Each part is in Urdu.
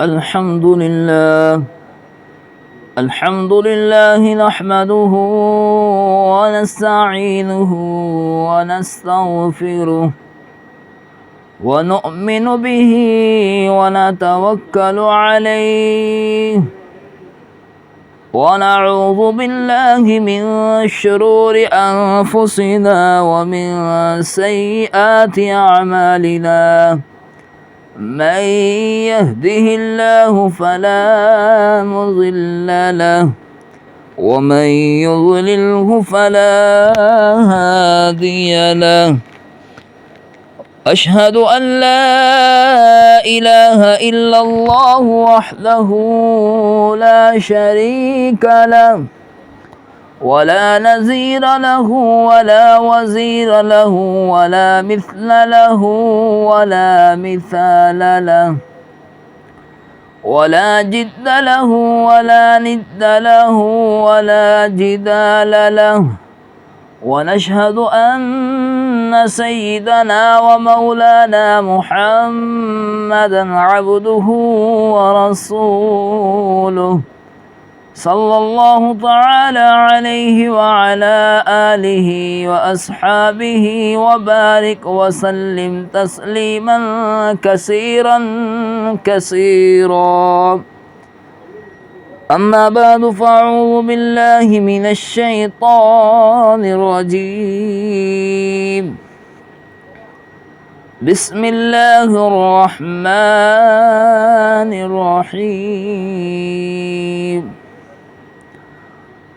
الحمد لله نحمده ونستعينه ونستغفره ونؤمن به ونتوكل عليه ونعوذ بالله من شرور أنفسنا ومن سيئات أعمالنا. من يهده الله فلا مضل له ومن يضلله فلا هادي له. أشهد أن لا إله إلا الله وحده لا شريك له ولا نظير له ولا وزير له ولا مثل له ولا مثال له ولا جد له ولا ند له ولا جدال له. ونشهد أن سيدنا ومولانا محمدا عبده ورسوله صلى الله تعالى عليه وعلى آله وأصحابه وبارك وسلم تسليما كثيرا كثيرا. أما بعد فأعوذ بالله من الشيطان الرجيم. بسم الله الرحمن الرحيم.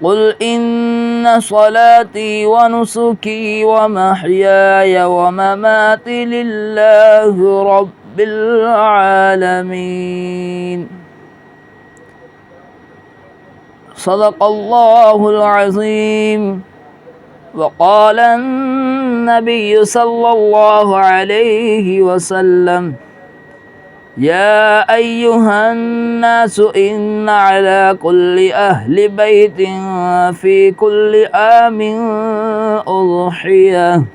قل إن صلاتي ونسكي ومحياي ومماتي لله رب العالمين. صدق الله العظيم. وقال النبي صلى الله عليه وسلم: يا أيها الناس إن على كل أهل بيت في كل عام أضحية.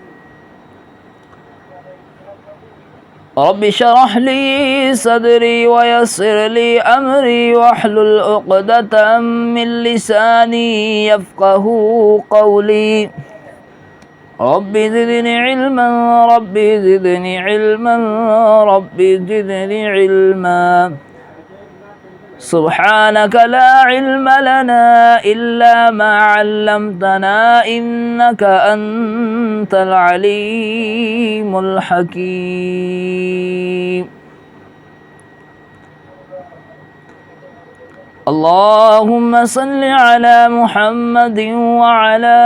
رب اشرح لي صدري ويسر لي أمري واحلل عقدة من لساني يفقه قولي. رب زدني علما رب زدني علما رب زدني علما. سبحانك لا علم لنا إلا ما علمتنا إنك أنت العليم الحكيم. اللهم صل على محمد وعلى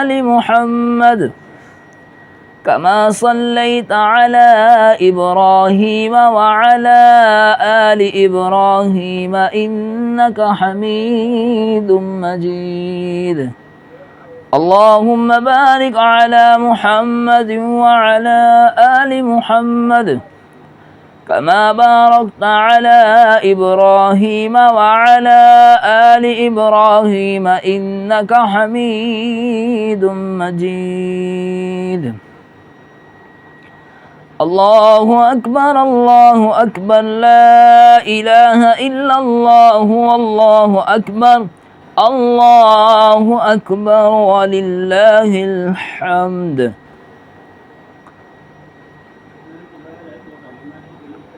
آل محمد كما صليت على إبراهيم وعلى آل إبراهيم إنك حميد مجيد. اللهم بارك على محمد وعلى آل محمد كما باركت على إبراهيم وعلى آل إبراهيم إنك حميد مجيد. الله أكبر الله أكبر لا إله إلا الله والله أكبر الله أكبر ولله الحمد.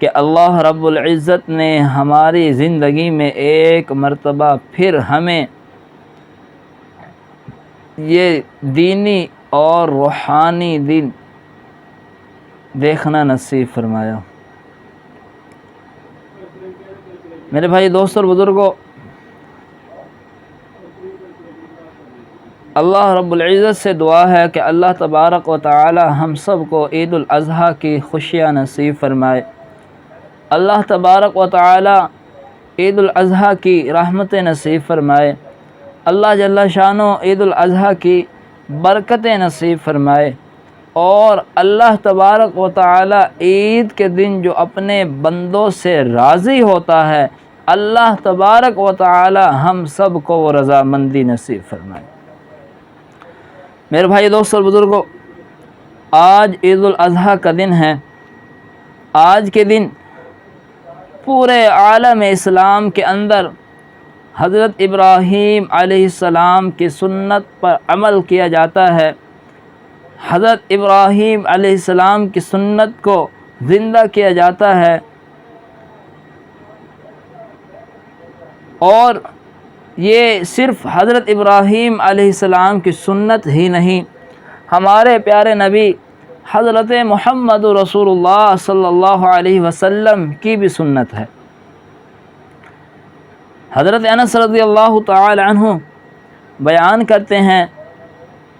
کہ اللہ رب العزت نے ہماری زندگی میں ایک مرتبہ پھر ہمیں یہ دینی اور روحانی دن دیکھنا نصیب فرمایا۔ میرے بھائی دوستوں اور بزرگوں، اللہ رب العزت سے دعا ہے کہ اللہ تبارک و تعالی ہم سب کو عید الاضحیٰ کی خوشیاں نصیب فرمائے۔ اللہ تبارک و تعالی عید الاضحیٰ کی رحمتیں نصیب فرمائے۔ اللہ جل شانہ عید الاضحیٰ کی برکتیں نصیب فرمائے، اور اللہ تبارک و تعالی عید کے دن جو اپنے بندوں سے راضی ہوتا ہے، اللہ تبارک و تعالی ہم سب کو وہ رضامندی نصیب فرمائے۔ میرے بھائی دوستوں اور بزرگوں، آج عید الاضحیٰ کا دن ہے۔ آج کے دن پورے عالم اسلام کے اندر حضرت ابراہیم علیہ السلام کی سنت پر عمل کیا جاتا ہے۔ حضرت ابراہیم علیہ السلام کی سنت کو زندہ کیا جاتا ہے، اور یہ صرف حضرت ابراہیم علیہ السلام کی سنت ہی نہیں، ہمارے پیارے نبی حضرت محمد رسول اللہ صلی اللہ علیہ وسلم کی بھی سنت ہے۔ حضرت انس رضی اللہ تعالی عنہ بیان کرتے ہیں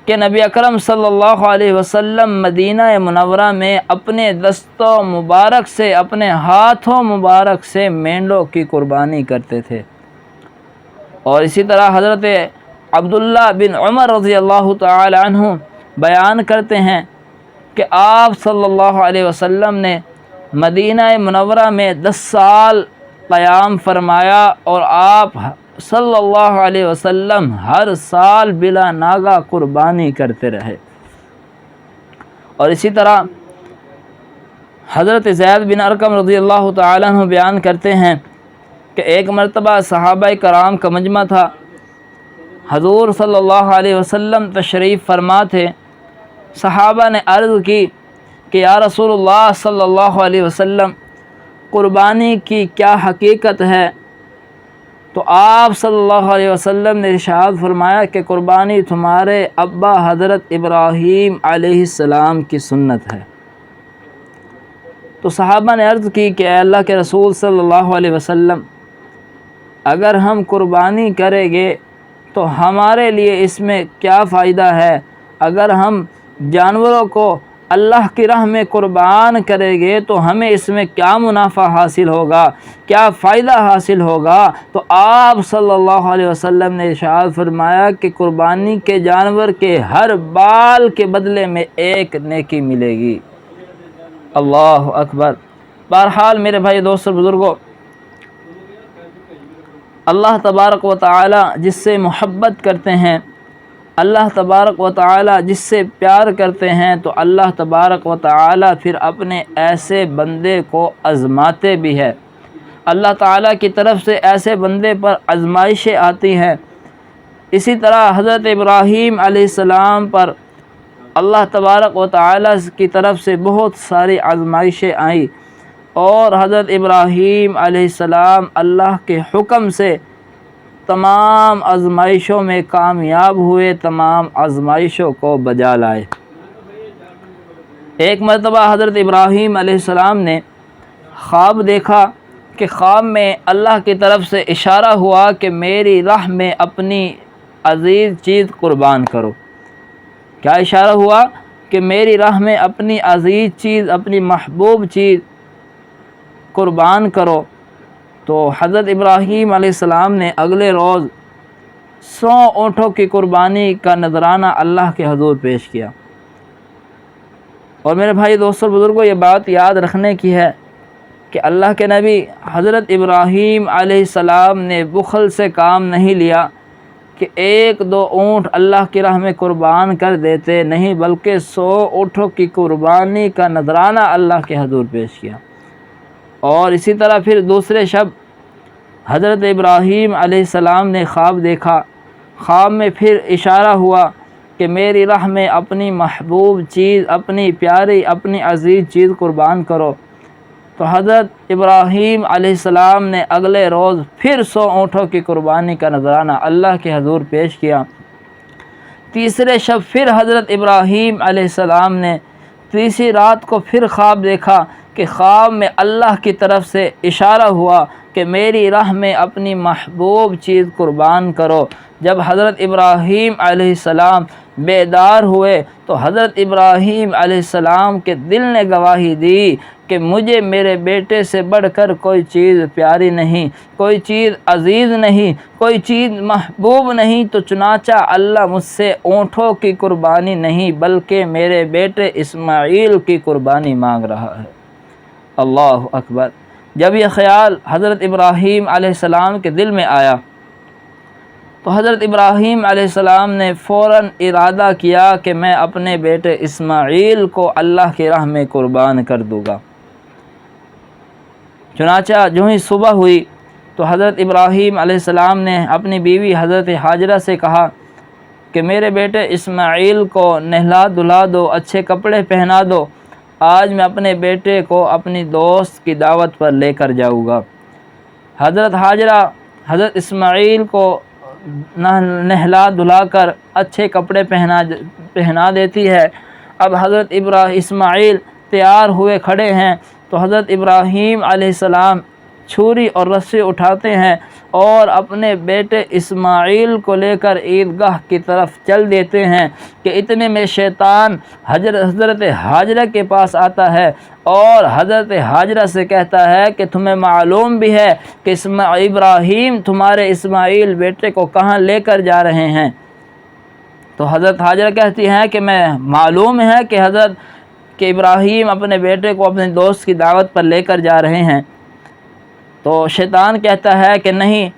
کہ نبی اکرم صلی اللہ علیہ وسلم مدینہ منورہ میں اپنے دستوں مبارک سے، اپنے ہاتھوں مبارک سے مینڈوں کی قربانی کرتے تھے۔ اور اسی طرح حضرت عبداللہ بن عمر رضی اللہ تعالی عنہ بیان کرتے ہیں کہ آپ صلی اللہ علیہ وسلم نے مدینہ منورہ میں 10 سال قیام فرمایا، اور آپ صلی اللہ علیہ وسلم ہر سال بلا ناغہ قربانی کرتے رہے۔ اور اسی طرح حضرت زید بن ارقم رضی اللہ تعالی عنہ بیان کرتے ہیں کہ ایک مرتبہ صحابہ کرام کا مجمع تھا، حضور صلی اللہ علیہ وسلم تشریف فرما تھے۔ صحابہ نے عرض کی کہ یا رسول اللہ صلی اللہ علیہ وسلم، قربانی کی کیا حقیقت ہے؟ تو آپ صلی اللہ علیہ وسلم نے ارشاد فرمایا کہ قربانی تمہارے ابا حضرت ابراہیم علیہ السلام کی سنت ہے۔ تو صحابہ نے عرض کی کہ اے اللہ کے رسول صلی اللہ علیہ وسلم، اگر ہم قربانی کریں گے تو ہمارے لیے اس میں کیا فائدہ ہے؟ اگر ہم جانوروں کو اللہ کی راہ میں قربان کریں گے تو ہمیں اس میں کیا منافع حاصل ہوگا، کیا فائدہ حاصل ہوگا؟ تو آپ صلی اللہ علیہ وسلم نے ارشاد فرمایا کہ قربانی کے جانور کے ہر بال کے بدلے میں ایک نیکی ملے گی۔ اللہ اکبر۔ بہرحال میرے بھائی دوستوں بزرگوں، اللہ تبارک و تعالی جس سے محبت کرتے ہیں، اللہ تبارک و تعالی جس سے پیار کرتے ہیں، تو اللہ تبارک و تعالی پھر اپنے ایسے بندے کو آزماتے بھی ہے۔ اللہ تعالی کی طرف سے ایسے بندے پر آزمائشیں آتی ہیں۔ اسی طرح حضرت ابراہیم علیہ السلام پر اللہ تبارک و تعالی کی طرف سے بہت ساری آزمائشیں آئیں، اور حضرت ابراہیم علیہ السلام اللہ کے حکم سے تمام آزمائشوں میں کامیاب ہوئے، تمام آزمائشوں کو بجا لائے۔ ایک مرتبہ حضرت ابراہیم علیہ السلام نے خواب دیکھا کہ خواب میں اللہ کی طرف سے اشارہ ہوا کہ میری راہ میں اپنی عزیز چیز قربان کرو۔ کیا اشارہ ہوا؟ کہ میری راہ میں اپنی عزیز چیز، اپنی محبوب چیز قربان کرو۔ تو حضرت ابراہیم علیہ السلام نے اگلے روز 100 اونٹوں کی قربانی کا نذرانہ اللہ کے حضور پیش کیا۔ اور میرے بھائی دوستوں بزرگوں، یہ بات یاد رکھنے کی ہے کہ اللہ کے نبی حضرت ابراہیم علیہ السلام نے بخل سے کام نہیں لیا کہ 1-2 اونٹ اللہ کی راہ میں قربان کر دیتے، نہیں بلکہ 100 اونٹوں کی قربانی کا نذرانہ اللہ کے حضور پیش کیا۔ اور اسی طرح پھر دوسرے شب حضرت ابراہیم علیہ السلام نے خواب دیکھا۔ خواب میں پھر اشارہ ہوا کہ میری راہ میں اپنی محبوب چیز، اپنی پیاری، اپنی عزیز چیز قربان کرو۔ تو حضرت ابراہیم علیہ السلام نے اگلے روز پھر 100 اونٹوں کی قربانی کا نذرانہ اللہ کے حضور پیش کیا۔ تیسرے شب پھر حضرت ابراہیم علیہ السلام نے تیسری رات کو پھر خواب دیکھا کہ خواب میں اللہ کی طرف سے اشارہ ہوا کہ میری راہ میں اپنی محبوب چیز قربان کرو۔ جب حضرت ابراہیم علیہ السلام بیدار ہوئے تو حضرت ابراہیم علیہ السلام کے دل نے گواہی دی کہ مجھے میرے بیٹے سے بڑھ کر کوئی چیز پیاری نہیں، کوئی چیز عزیز نہیں، کوئی چیز محبوب نہیں، تو چنانچہ اللہ مجھ سے اونٹوں کی قربانی نہیں بلکہ میرے بیٹے اسماعیل کی قربانی مانگ رہا ہے۔ اللہ اکبر۔ جب یہ خیال حضرت ابراہیم علیہ السلام کے دل میں آیا تو حضرت ابراہیم علیہ السلام نے فوراً ارادہ کیا کہ میں اپنے بیٹے اسماعیل کو اللہ کی راہ میں قربان کر دوں گا۔ چنانچہ جو ہی صبح ہوئی تو حضرت ابراہیم علیہ السلام نے اپنی بیوی حضرت حاجرہ سے کہا کہ میرے بیٹے اسماعیل کو نہلا دھلا دو، اچھے کپڑے پہنا دو، آج میں اپنے بیٹے کو اپنی دوست کی دعوت پر لے کر جاؤں گا۔ حضرت حاجرہ حضرت اسماعیل کو نہلا دھلا کر اچھے کپڑے پہنا دیتی ہے۔ اب حضرت اسماعیل تیار ہوئے کھڑے ہیں تو حضرت ابراہیم علیہ السلام چھری اور رسی اٹھاتے ہیں اور اپنے بیٹے اسماعیل کو لے کر عیدگاہ کی طرف چل دیتے ہیں کہ اتنے میں شیطان حضرت حاجرہ کے پاس آتا ہے اور حضرت حاجرہ سے کہتا ہے کہ تمہیں معلوم بھی ہے کہ ابراہیم تمہارے اسماعیل بیٹے کو کہاں لے کر جا رہے ہیں؟ تو حضرت حاجرہ کہتی ہیں کہ میں معلوم ہے کہ ابراہیم اپنے بیٹے کو اپنے دوست کی دعوت پر لے کر جا رہے ہیں۔ تو شیطان کہتا ہے کہ نہیں،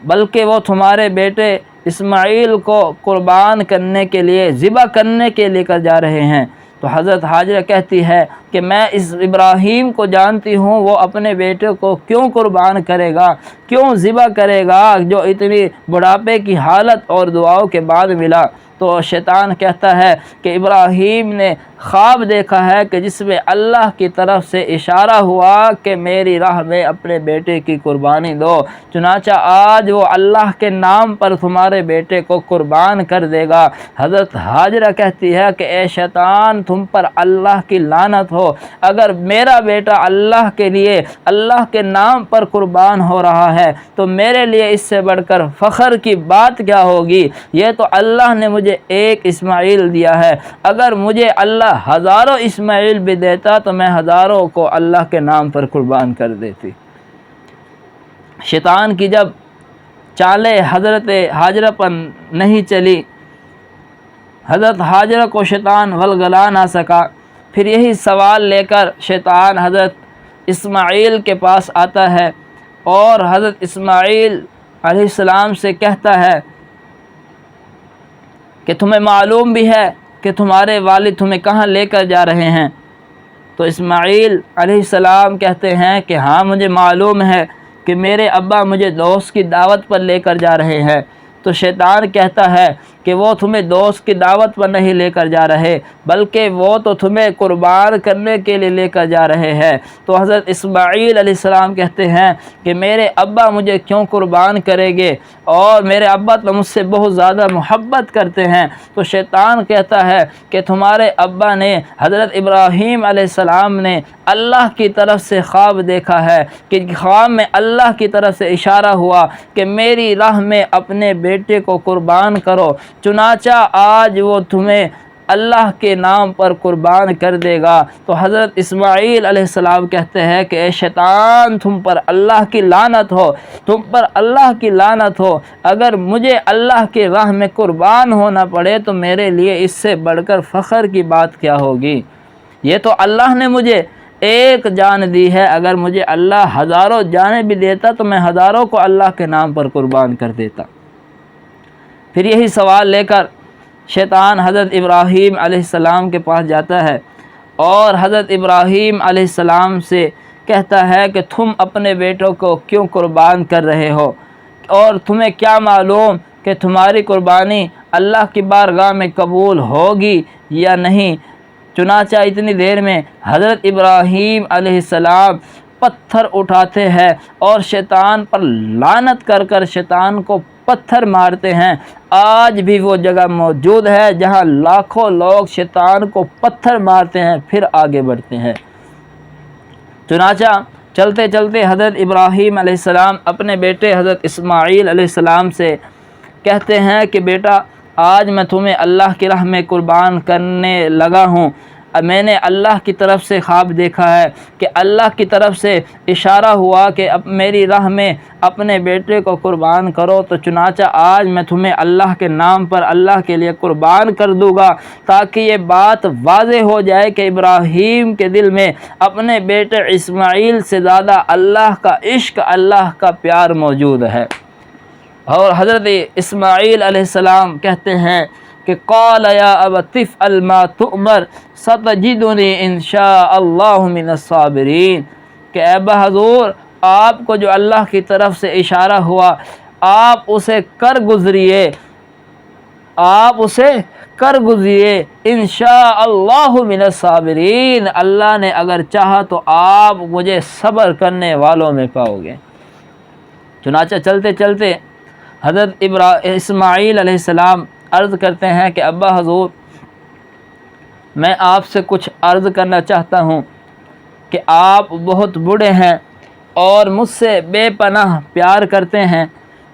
بلکہ وہ تمہارے بیٹے اسماعیل کو قربان کرنے کے لیے، ذبح کرنے کے لے کر جا رہے ہیں۔ تو حضرت حاجرہ کہتی ہے کہ میں اس ابراہیم کو جانتی ہوں، وہ اپنے بیٹے کو کیوں قربان کرے گا، کیوں ذبح کرے گا جو اتنی بڑھاپے کی حالت اور دعاؤں کے بعد ملا۔ تو شیطان کہتا ہے کہ ابراہیم نے خواب دیکھا ہے کہ جس میں اللہ کی طرف سے اشارہ ہوا کہ میری راہ میں اپنے بیٹے کی قربانی دو، چنانچہ آج وہ اللہ کے نام پر تمہارے بیٹے کو قربان کر دے گا۔ حضرت حاجرہ کہتی ہے کہ اے شیطان، تم پر اللہ کی لعنت ہو، اگر میرا بیٹا اللہ کے لیے، اللہ کے نام پر قربان ہو رہا ہے تو میرے لیے اس سے بڑھ کر فخر کی بات کیا ہوگی؟ یہ تو اللہ نے مجھے ایک اسماعیل دیا ہے، اگر مجھے اللہ ہزاروں اسماعیل بھی دیتا تو میں ہزاروں کو اللہ کے نام پر قربان کر دیتی۔ شیطان کی جب چالیں حضرت حاجرہ پر نہیں چلی، حضرت حاجرہ کو شیطان ولگلا نہ سکا، پھر یہی سوال لے کر شیطان حضرت اسماعیل کے پاس آتا ہے اور حضرت اسماعیل علیہ السلام سے کہتا ہے کہ تمہیں معلوم بھی ہے کہ تمہارے والد تمہیں کہاں لے کر جا رہے ہیں؟ تو اسماعیل علیہ السلام کہتے ہیں کہ ہاں، مجھے معلوم ہے کہ میرے ابا مجھے دوست کی دعوت پر لے کر جا رہے ہیں۔ تو شیطان کہتا ہے کہ وہ تمہیں دوست کی دعوت پر نہیں لے کر جا رہے، بلکہ وہ تو تمہیں قربان کرنے کے لیے لے کر جا رہے ہیں۔ تو حضرت اسماعیل علیہ السلام کہتے ہیں کہ میرے ابا مجھے کیوں قربان کریں گے، اور میرے ابا تو مجھ سے بہت زیادہ محبت کرتے ہیں۔ تو شیطان کہتا ہے کہ تمہارے ابا نے، حضرت ابراہیم علیہ السلام نے اللہ کی طرف سے خواب دیکھا ہے کہ خواب میں اللہ کی طرف سے اشارہ ہوا کہ میری راہ میں اپنے بیٹے کو قربان کرو، چنانچہ آج وہ تمہیں اللہ کے نام پر قربان کر دے گا۔ تو حضرت اسماعیل علیہ السلام کہتے ہیں کہ اے شیطان، تم پر اللہ کی لعنت ہو، تم پر اللہ کی لعنت ہو، اگر مجھے اللہ کی راہ میں قربان ہونا پڑے تو میرے لیے اس سے بڑھ کر فخر کی بات کیا ہوگی؟ یہ تو اللہ نے مجھے ایک جان دی ہے، اگر مجھے اللہ ہزاروں جانیں بھی دیتا تو میں ہزاروں کو اللہ کے نام پر قربان کر دیتا۔ پھر یہی سوال لے کر شیطان حضرت ابراہیم علیہ السلام کے پاس جاتا ہے اور حضرت ابراہیم علیہ السلام سے کہتا ہے کہ تم اپنے بیٹوں کو کیوں قربان کر رہے ہو، اور تمہیں کیا معلوم کہ تمہاری قربانی اللہ کی بارگاہ میں قبول ہوگی یا نہیں؟ چنانچہ اتنی دیر میں حضرت ابراہیم علیہ السلام پتھر اٹھاتے ہیں اور شیطان پر لعنت کر کر شیطان کو پتھر مارتے ہیں۔ آج بھی وہ جگہ موجود ہے جہاں لاکھوں لوگ شیطان کو پتھر مارتے ہیں پھر آگے بڑھتے ہیں۔ چنانچہ چلتے چلتے حضرت ابراہیم علیہ السلام اپنے بیٹے حضرت اسماعیل علیہ السلام سے کہتے ہیں کہ بیٹا، آج میں تمہیں اللہ کی راہ میں قربان کرنے لگا ہوں۔ میں نے اللہ کی طرف سے خواب دیکھا ہے کہ اللہ کی طرف سے اشارہ ہوا کہ اب میری راہ میں اپنے بیٹے کو قربان کرو، تو چنانچہ آج میں تمہیں اللہ کے نام پر اللہ کے لیے قربان کر دوں گا، تاکہ یہ بات واضح ہو جائے کہ ابراہیم کے دل میں اپنے بیٹے اسماعیل سے زیادہ اللہ کا عشق، اللہ کا پیار موجود ہے۔ اور حضرت اسماعیل علیہ السلام کہتے ہیں کہ قال یا ابت افعل ما تؤمر ستجدنی ان شاء اللہ من الصابرین، کہ اے ابا حضور، آپ کو جو اللہ کی طرف سے اشارہ ہوا آپ اسے کر گزریے، ان شاء اللہ من الصابرین، اللہ نے اگر چاہا تو آپ مجھے صبر کرنے والوں میں پاؤ گے۔ چنانچہ چلتے چلتے حضرت اسماعیل علیہ السلام عرض کرتے ہیں کہ ابا حضور، میں آپ سے کچھ عرض کرنا چاہتا ہوں کہ آپ بہت بوڑھے ہیں اور مجھ سے بے پناہ پیار کرتے ہیں،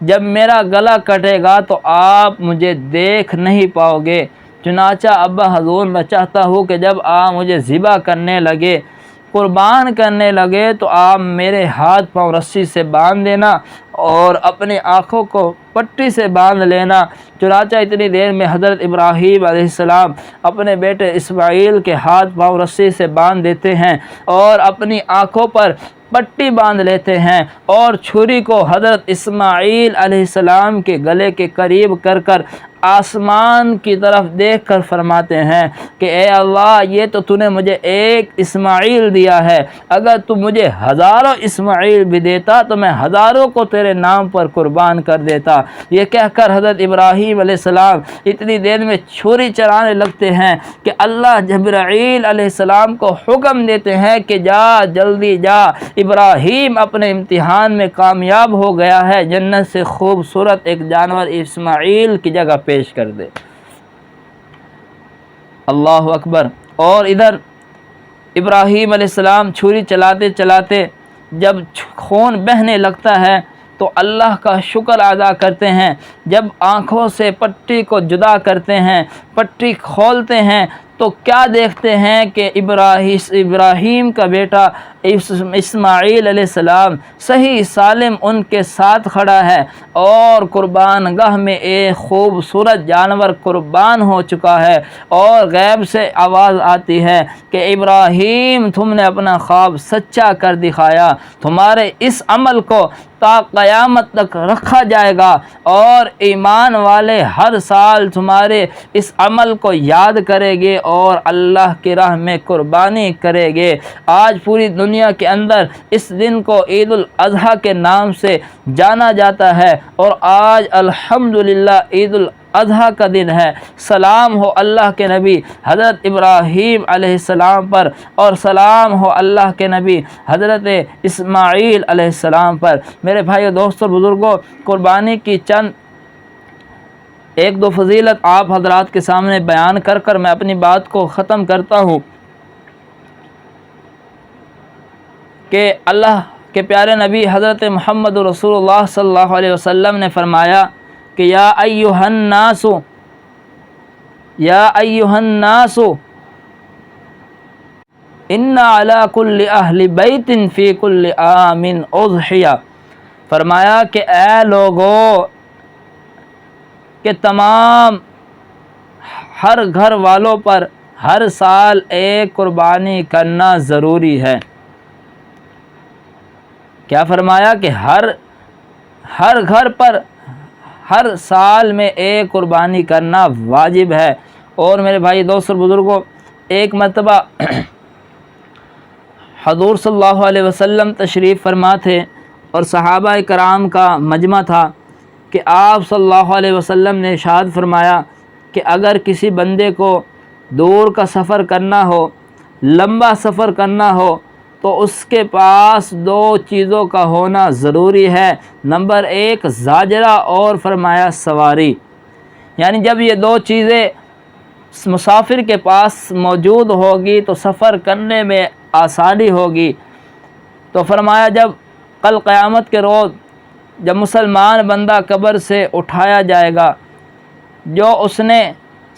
جب میرا گلا کٹے گا تو آپ مجھے دیکھ نہیں پاؤ گے۔ چنانچہ ابا حضور، میں چاہتا ہوں کہ جب آپ مجھے ذبح کرنے لگے، قربان کرنے لگے، تو آپ میرے ہاتھ پاؤں رسی سے باندھ دینا اور اپنی آنکھوں کو پٹی سے باندھ لینا۔ چنانچہ اتنی دیر میں حضرت ابراہیم علیہ السلام اپنے بیٹے اسماعیل کے ہاتھ پاؤں رسی سے باندھ دیتے ہیں اور اپنی آنکھوں پر پٹی باندھ لیتے ہیں، اور چھری کو حضرت اسماعیل علیہ السلام کے گلے کے قریب کر کر آسمان کی طرف دیکھ کر فرماتے ہیں کہ اے اللہ، یہ تو نے مجھے ایک اسماعیل دیا ہے، اگر تو مجھے ہزاروں اسماعیل بھی دیتا تو میں ہزاروں کو تیرے نام پر قربان کر دیتا۔ یہ کہہ کر حضرت ابراہیم علیہ السلام اتنی دیر میں چھری چلانے لگتے ہیں کہ اللہ جبرائیل علیہ السلام کو حکم دیتے ہیں کہ جا، جلدی جا، ابراہیم اپنے امتحان میں کامیاب ہو گیا ہے، جنت سے خوبصورت ایک جانور اسماعیل کی جگہ پیش کر دے۔ اللہ اکبر۔ اور ادھر ابراہیم علیہ السلام چھری چلاتے چلاتے جب خون بہنے لگتا ہے تو اللہ کا شکر ادا کرتے ہیں۔ جب آنکھوں سے پٹی کو جدا کرتے ہیں، پٹی کھولتے ہیں، تو کیا دیکھتے ہیں کہ ابراہیم کا بیٹا اسماعیل علیہ السلام صحیح سالم ان کے ساتھ کھڑا ہے، اور قربان گاہ میں ایک خوبصورت جانور قربان ہو چکا ہے، اور غیب سے آواز آتی ہے کہ ابراہیم، تم نے اپنا خواب سچا کر دکھایا، تمہارے اس عمل کو تا قیامت تک رکھا جائے گا، اور ایمان والے ہر سال تمہارے اس عمل کو یاد کرے گے اور اللہ کی راہ میں قربانی کرے گے۔ آج پوری دنیا کے اندر اس دن کو عید الاضحیٰ کے نام سے جانا جاتا ہے، اور آج الحمدللہ عید الاضحیٰ کا دن ہے۔ سلام ہو اللہ کے نبی حضرت ابراہیم علیہ السلام پر، اور سلام ہو اللہ کے نبی حضرت اسماعیل علیہ السلام پر۔ میرے بھائیو، دوستو، بزرگوں، قربانی کی چند ایک دو فضیلت آپ حضرات کے سامنے بیان کر کر میں اپنی بات کو ختم کرتا ہوں کہ اللہ کے پیارے نبی حضرت محمد رسول اللہ صلی اللہ علیہ وسلم نے فرمایا کہ یا ایھا الناس ان علی کل اہل بیت فی کل عام اضحیہ، فرمایا کہ اے لوگوں، کہ تمام ہر گھر والوں پر ہر سال ایک قربانی کرنا ضروری ہے۔ کیا فرمایا کہ ہر گھر پر ہر سال میں ایک قربانی کرنا واجب ہے۔ اور میرے بھائی، دوستو، بزرگوں، ایک مرتبہ حضور صلی اللہ علیہ وسلم تشریف فرما تھے، اور صحابہ کرام کا مجمع تھا کہ آپ صلی اللہ علیہ وسلم نے ارشاد فرمایا کہ اگر کسی بندے کو دور کا سفر کرنا ہو، لمبا سفر کرنا ہو، تو اس کے پاس دو چیزوں کا ہونا ضروری ہے۔ نمبر ایک زاجرہ اور فرمایا سواری، یعنی جب یہ دو چیزیں مسافر کے پاس موجود ہوگی تو سفر کرنے میں آسانی ہوگی۔ تو فرمایا جب کل قیامت کے روز جب مسلمان بندہ قبر سے اٹھایا جائے گا، جو اس نے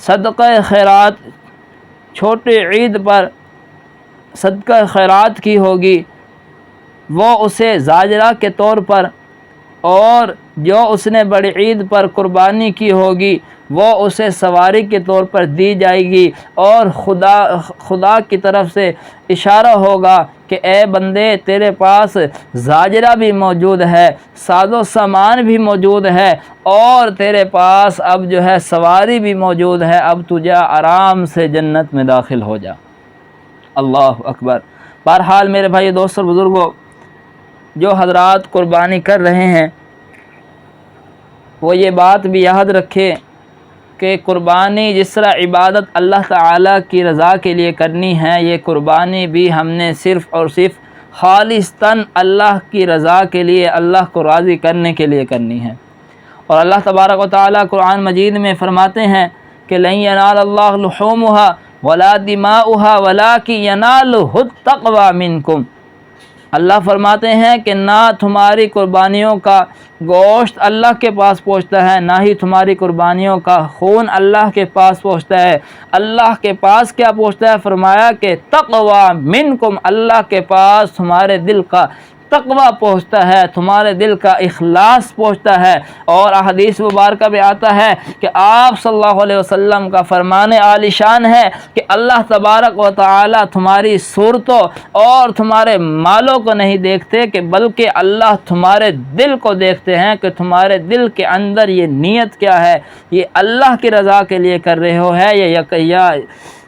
صدقہ خیرات چھوٹی عید پر صدقہ خیرات کی ہوگی وہ اسے زاجرہ کے طور پر، اور جو اس نے بڑی عید پر قربانی کی ہوگی وہ اسے سواری کے طور پر دی جائے گی، اور خدا کی طرف سے اشارہ ہوگا کہ اے بندے تیرے پاس زاجرہ بھی موجود ہے، ساز و سامان بھی موجود ہے، اور تیرے پاس اب جو ہے سواری بھی موجود ہے، اب تو جا آرام سے جنت میں داخل ہو جا۔ اللہ اکبر۔ بہرحال میرے بھائی دوستوں بزرگوں، جو حضرات قربانی کر رہے ہیں وہ یہ بات بھی یاد رکھے کہ قربانی جس طرح عبادت اللہ تعالیٰ کی رضا کے لیے کرنی ہے، یہ قربانی بھی ہم نے صرف اور صرف خالصتاً اللہ کی رضا کے لیے، اللہ کو راضی کرنے کے لیے کرنی ہے۔ اور اللہ تبارک و تعالیٰ قرآن مجید میں فرماتے ہیں کہ لن ینال اللہ لحومها ولا دماؤها ولکن ینالہ التقوی منکم۔ اللہ فرماتے ہیں کہ نہ تمہاری قربانیوں کا گوشت اللہ کے پاس پہنچتا ہے، نہ ہی تمہاری قربانیوں کا خون اللہ کے پاس پہنچتا ہے۔ اللہ کے پاس کیا پہنچتا ہے؟ فرمایا کہ تقوی منکم، اللہ کے پاس تمہارے دل کا تقوی پہنچتا ہے، تمہارے دل کا اخلاص پہنچتا ہے۔ اور احادیث مبارکہ میں آتا ہے کہ آپ صلی اللہ علیہ وسلم کا فرمان عالی شان ہے کہ اللہ تبارک و تعالی تمہاری صورتوں اور تمہارے مالوں کو نہیں دیکھتے، کہ بلکہ اللہ تمہارے دل کو دیکھتے ہیں کہ تمہارے دل کے اندر یہ نیت کیا ہے، یہ اللہ کی رضا کے لیے کر رہے ہو ہے یا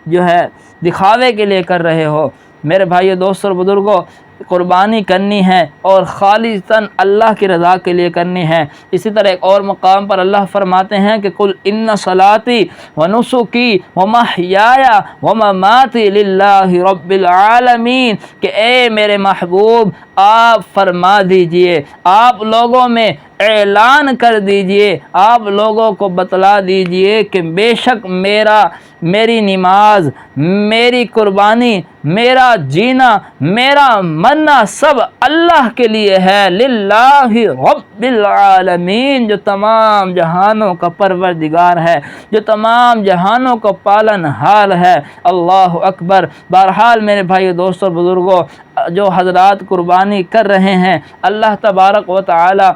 جو ہے دکھاوے کے لیے کر رہے ہو۔ میرے بھائیو دوستوں اور بزرگوں، قربانی کرنی ہے اور خالصاً اللہ کی رضا کے لیے کرنی ہے۔ اسی طرح ایک اور مقام پر اللہ فرماتے ہیں کہ قل ان صلاتی ونسکی ومحیای ومماتی للہ رب العالمین، کہ اے میرے محبوب آپ فرما دیجئے، آپ لوگوں میں اعلان کر دیجئے، آپ لوگوں کو بتلا دیجئے کہ بے شک میری نماز، میری قربانی، میرا جینا، میرا مرنا سب اللہ کے لیے ہے، للہ رب العالمین، جو تمام جہانوں کا پروردگار ہے، جو تمام جہانوں کا پالن ہار ہے۔ اللہ اکبر۔ بہرحال میرے بھائی دوستوں بزرگوں، جو حضرات قربانی کر رہے ہیں اللہ تبارک و تعالی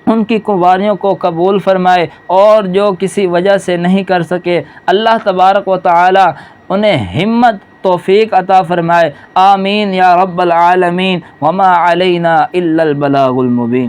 ان کی قربانیوں کو قبول فرمائے، اور جو کسی وجہ سے نہیں کر سکے اللہ تبارک و تعالی انہیں ہمت توفیق عطا فرمائے۔ آمین یا رب العالمین۔ وما علینا الا البلاغ المبین۔